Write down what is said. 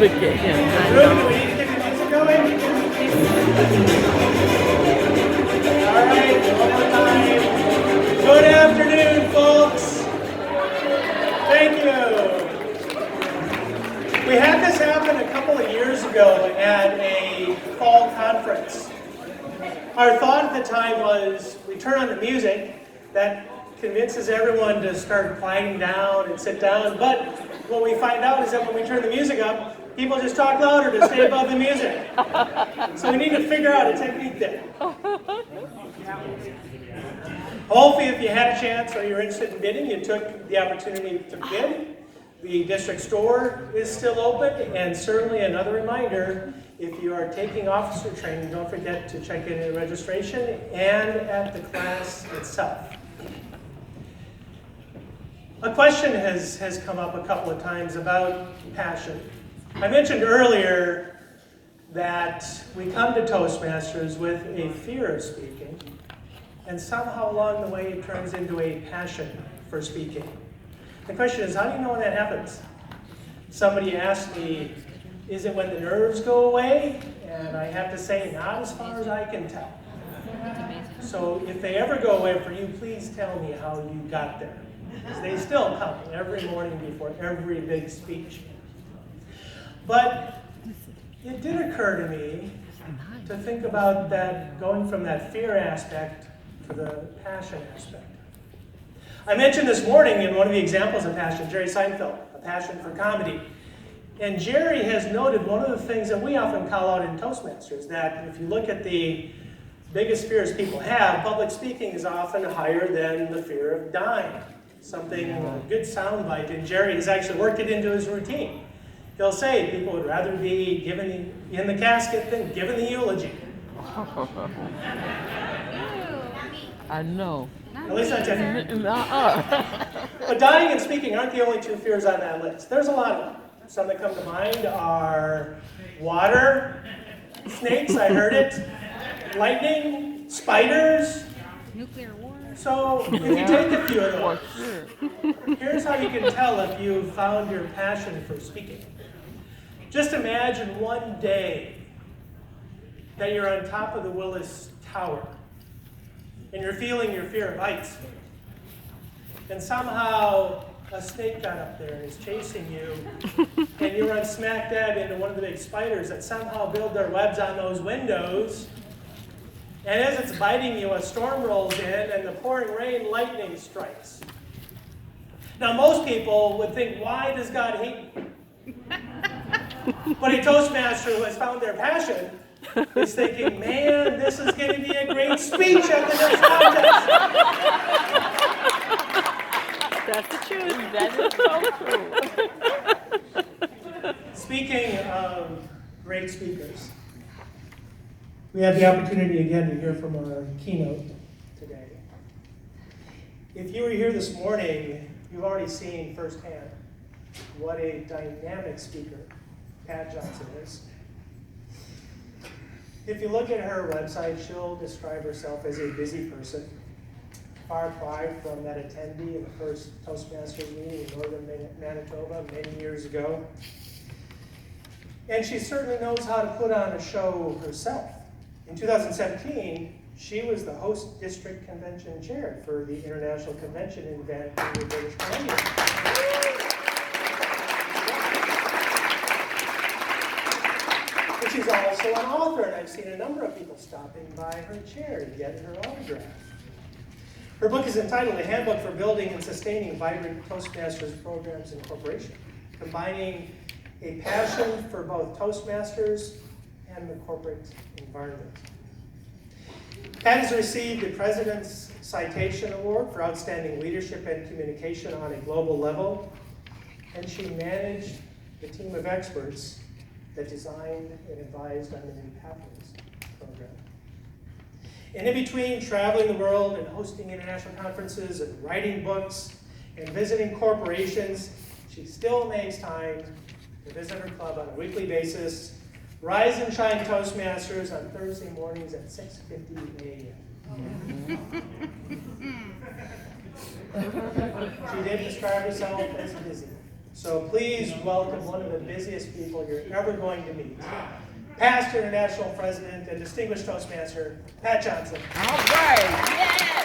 Ruben, do we need to get the music going? All right, one more time. Good afternoon, folks. Thank you. We had this happen a couple of years ago at a fall conference. Our thought at the time was we turn on the music, that convinces everyone to start quieting down and sit down, but what we find out is that when we turn the music up, people just talk louder to stay above the music. So we need to figure out a technique there. Hopefully if you had a chance or you're interested in bidding, you took the opportunity to bid. The district store is still open, and certainly another reminder, if you are taking officer training, don't forget to check in at registration and at the class itself. A question has come up a couple of times about passion. I mentioned earlier that we come to Toastmasters with a fear of speaking, and somehow along the way it turns into a passion for speaking. The question is, how do you know when that happens? Somebody asked me, is it when the nerves go away? And I have to say, not as far as I can tell. So if they ever go away for you, please tell me how you got there. Because they still come every morning before every big speech. But it did occur to me to think about that, going from that fear aspect to the passion aspect. I mentioned this morning in one of the examples of passion, Jerry Seinfeld, a passion for comedy. And Jerry has noted one of the things that we often call out in Toastmasters, that if you look at the biggest fears people have, public speaking is often higher than the fear of dying. Something, a good soundbite, and Jerry has actually worked it into his routine. He'll say people would rather be given in the casket than given the eulogy. I know. At least I tell you. But dying and speaking aren't the only two fears on that list. There's a lot of them. Some that come to mind are water, snakes, I heard it, lightning, spiders. Nuclear war. So if you take a few of those, here's how you can tell if you've found your passion for speaking. Just imagine one day that you're on top of the Willis Tower and you're feeling your fear of heights. And somehow a snake got up there and is chasing you, and you run smack dab into one of the big spiders that somehow build their webs on those windows. And as it's biting you, a storm rolls in and the pouring rain, lightning strikes. Now most people would think, why does God hate me? But a Toastmaster who has found their passion is thinking, man, this is going to be a great speech at the next contest. That's the truth. That is so true. Speaking of great speakers, we have the opportunity again to hear from our keynote today. If you were here this morning, you've already seen firsthand what a dynamic speaker Pat Johnson is. If you look at her website, she'll describe herself as a busy person, far cry from that attendee in the first Toastmasters meeting in northern Manitoba many years ago. And she certainly knows how to put on a show herself. In 2017, she was the host district convention chair for the International Convention in Vancouver, British Columbia. But she's also an author, and I've seen a number of people stopping by her chair to get her autograph. Her book is entitled A Handbook for Building and Sustaining Vibrant Toastmasters Programs and Corporation, combining a passion for both Toastmasters and the corporate environment. Pat has received the President's Citation Award for Outstanding Leadership and Communication on a global level, and she managed the team of experts that designed and advised on the New Pathways program. And in between traveling the world and hosting international conferences and writing books and visiting corporations, she still makes time to visit her club on a weekly basis, Rise and Shine Toastmasters on Thursday mornings at 6:50 a.m. She did describe herself as busy. So please welcome one of the busiest people you're ever going to meet. Past International President and Distinguished Toastmaster, Pat Johnson. All right. Yeah.